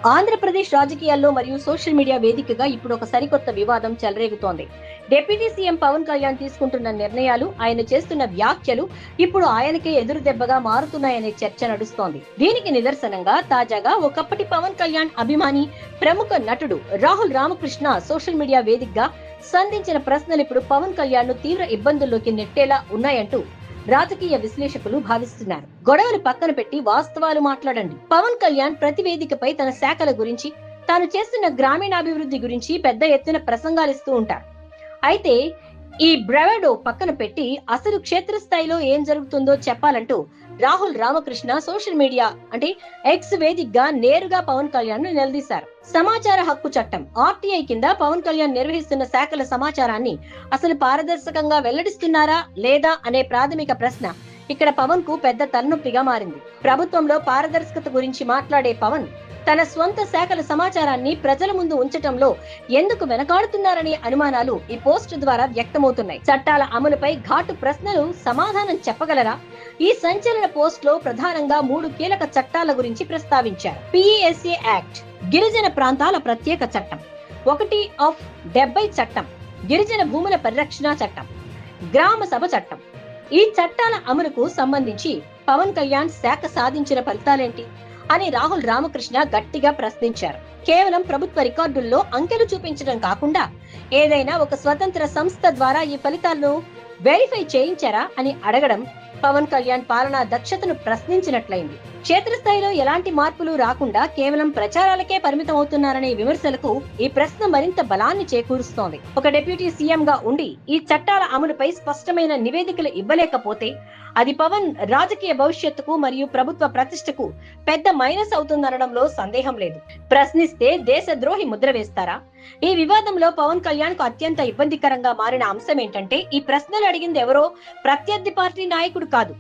ఆంధ్రప్రదేశ్ రాజకీయాల్లో మరియు social media వేదికగా ఇప్పుడు ఒక సరికొత్త వివాదం చెలరేగుతోంది. డిప్యూటీ సీఎం పవన్ కళ్యాణ్ తీసుకుంటున్న నిర్ణయాలు, ఆయన చేస్తున్న వ్యాఖ్యలు ఇప్పుడు ఆయనకే ఎదురు దెబ్బగా మారుతున్నాయనే చర్చ నడుస్తోంది. దీనికి నిదర్శనంగా తాజాగా ఒకప్పటి పవన్ కళ్యాణ్ అభిమాని, ప్రముఖ నటుడు రాహుల్ రామకృష్ణ సోషల్ మీడియా వేదికగా సంధించిన ప్రశ్నలు ఇప్పుడు పవన్ కళ్యాణ్ ను తీవ్ర ఇబ్బందుల్లోకి నెట్టేలా ఉన్నాయంటూ రాజకీయ విశ్లేషకులు భావిస్తున్నారు. గొడవలు పక్కన పెట్టి వాస్తవాలు మాట్లాడండి. పవన్ కళ్యాణ్ ప్రతి వేదికపై తన శాఖల గురించి, తాను చేస్తున్న గ్రామీణాభివృద్ధి గురించి పెద్ద ఎత్తున ప్రసంగాలిస్తూ ఉంటారు. అయితే ఈ బ్రవెడో పక్కన పెట్టి అసలు క్షేత్రస్థాయిలో ఏం జరుగుతుందో చెప్పాలంటూ రాహుల్ రామకృష్ణ సోషల్ మీడియా అంటే ఎక్స్ వేదికగా నేరుగా పవన్ కళ్యాణ్ ను నిలదీశారు. సమాచార హక్కు చట్టం ఆర్టీఐ కింద పవన్ కళ్యాణ్ నిర్వహిస్తున్న శాఖల సమాచారాన్ని అసలు పారదర్శకంగా వెల్లడిస్తున్నారా లేదా అనే ప్రాథమిక ప్రశ్న ఇక్కడ పవన్ కు పెద్ద తలనొప్పిగా మారింది. ప్రభుత్వంలో పారదర్శకత గురించి మాట్లాడే పవన్ తన స్వంత శాఖల సమాచారాన్ని ప్రజల ముందు ఉంచటంలో ఎందుకు వెనకాడుతున్నారనే అనుమానాలు ఈ పోస్ట్ ద్వారా వ్యక్తమవుతున్నాయి. చట్టాల అమలుపై ఘాటు ప్రశ్నలు సమాధానం చెప్పగలరా? ఈ సంచలన పోస్ట్ లో ప్రధానంగా 3 కీలక చట్టాల గురించి ప్రస్తావించారు. పిఎస్ఏ యాక్ట్, గిరిజన ప్రాంతాల ప్రత్యేక చట్టం, 1/70 చట్టం, గిరిజన భూముల పరిరక్షణ చట్టం, గ్రామ సభ చట్టం. ఈ చట్టాల అమలుకు సంబంధించి పవన్ కళ్యాణ్ శాఖ సాధించిన ఫలితాలేంటి అని రాహుల్ రామకృష్ణ గట్టిగా ప్రశ్నించారు. కేవలం ప్రభుత్వ రికార్డుల్లో అంకెలు చూపించడం కాకుండా ఏదైనా ఒక స్వతంత్ర సంస్థ ద్వారా ఈ ఫలితాలను వెరిఫై చేయించారా అని అడగడం పవన్ కళ్యాణ్ పాలనా దక్షతను ప్రశ్నించినట్లయింది. క్షేత్రస్థాయిలో ఎలాంటి మార్పులు రాకుండా కేవలం ప్రచారాలకే పరిమితం అవుతున్నారనే విమర్శలకు ఈ ప్రశ్న మరింత బలాన్ని చేకూరుస్తోంది. ఒక డిప్యూటీ సీఎం గా ఉండి ఈ చట్టాల అమలుపై స్పష్టమైన నివేదికలు ఇవ్వలేకపోతే అది పవన్ రాజకీయ భవిష్యత్తుకు మరియు ప్రభుత్వ ప్రతిష్టకు పెద్ద మైనస్ అవుతుందనడంలో సందేహం లేదు. ప్రశ్నిస్తే దేశద్రోహి ముద్ర వేస్తారా? ఈ వివాదంలో పవన్ కళ్యాణ్ కు అత్యంత ఇబ్బందికరంగా మారిన అంశం ఏంటంటే, ఈ ప్రశ్నలు అడిగింది ఎవరో ప్రత్యర్థి పార్టీ నాయకుడు కాదు,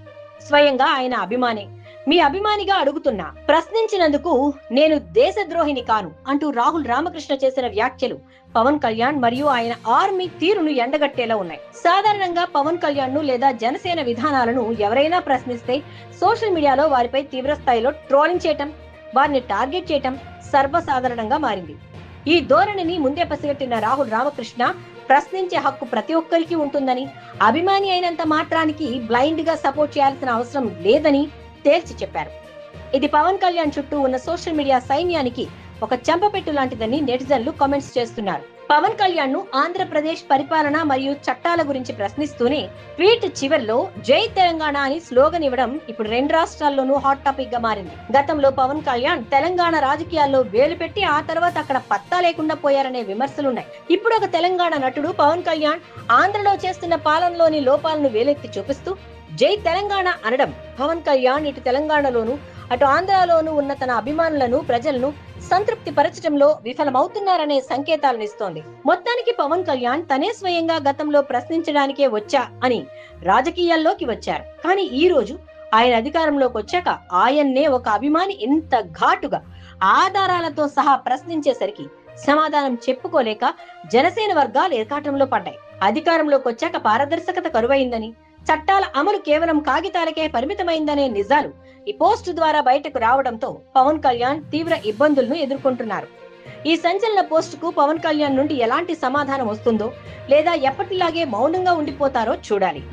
స్వయంగా ఆయన అభిమానే. మీ అభిమానిగా అడుగుతున్నా, ప్రశ్నించినందుకు నేను దేశద్రోహిని కాను అంటూ రాహుల్ రామకృష్ణ చేసిన వ్యాఖ్యలు పవన్ కళ్యాణ్ మరియు ఆయన ఆర్మీ తీరును ఎండగట్టేలా ఉన్నాయి. సాధారణంగా పవన్ కళ్యాణ్ ను లేదా జనసేన విధానాలను ఎవరైనా ప్రశ్నిస్తే సోషల్ మీడియాలో వారిపై తీవ్ర స్థాయిలో ట్రోలింగ్ చేయటం, వారిని టార్గెట్ చేయటం సర్వసాధారణంగా మారింది. ఈ ధోరణిని ముందే పసిగట్టిన రాహుల్ రామకృష్ణ ప్రశ్నించే హక్కు ప్రతి ఒక్కరికి ఉంటుందని, అభిమాని అయినంత మాత్రానికి బ్లైండ్ గా సపోర్ట్ చేయాల్సిన అవసరం లేదని తేల్చి చెప్పారు. ఇది పవన్ కళ్యాణ్ చుట్టూ ఉన్న సోషల్ మీడియా సైన్యానికి ఒక చెంపపెట్టు లాంటిదని నెటిజన్లు కామెంట్స్ చేస్తున్నారు. పవన్ కళ్యాణ్ ను ఆంధ్రప్రదేశ్ పరిపాలన మరియు చట్టాల గురించి ప్రశ్నిస్తూనే ట్వీట్ చివర్లో జై తెలంగాణ అని స్లోగన్ ఇవ్వడం ఇప్పుడు 2 రాష్ట్రాల్లోనూ హాట్ టాపిక్ గా మారింది. గతంలో పవన్ కళ్యాణ్ తెలంగాణ రాజకీయాల్లో వేలు పెట్టి ఆ తర్వాత అక్కడ పత్తా లేకుండా పోయారనే విమర్శలున్నాయి. ఇప్పుడు ఒక తెలంగాణ నటుడు పవన్ కళ్యాణ్ ఆంధ్రలో చేస్తున్న పాలనలోని లోపాలను వేలెత్తి చూపిస్తూ జై తెలంగాణ అనడం పవన్ కళ్యాణ్ ఇటు తెలంగాణలోను అటు ఆంధ్రాలోనూ ఉన్న తన అభిమానులను, ప్రజలను సంతృప్తి పరచడంలో విఫలమవుతున్నారనే సంకేతాలనిస్తోంది. మొత్తానికి పవన్ కళ్యాణ్ తనే స్వయంగా గతంలో ప్రశ్నించడానికే వచ్చా అని రాజకీయాల్లోకి వచ్చారు. కానీ ఈ రోజు ఆయన అధికారంలోకి వచ్చాక ఆయన్నే ఒక అభిమాని ఇంత ఘాటుగా ఆధారాలతో సహా ప్రశ్నించేసరికి సమాధానం చెప్పుకోలేక జనసేన వర్గాలు ఏకాటంలో పడ్డాయి. అధికారంలోకి వచ్చాక పారదర్శకత కరువైందని, చట్టాల అమలు కేవలం కాగితాలకే పరిమితమైందనే నిజాలు ఈ పోస్ట్ ద్వారా బయటకు రావడంతో పవన్ కళ్యాణ్ తీవ్ర ఇబ్బందులను ఎదుర్కొంటున్నారు. ఈ సంచలన పోస్ట్ కు పవన్ కళ్యాణ్ నుండి ఎలాంటి సమాధానం వస్తుందో లేదా ఎప్పటిలాగే మౌనంగా ఉండిపోతారో చూడాలి.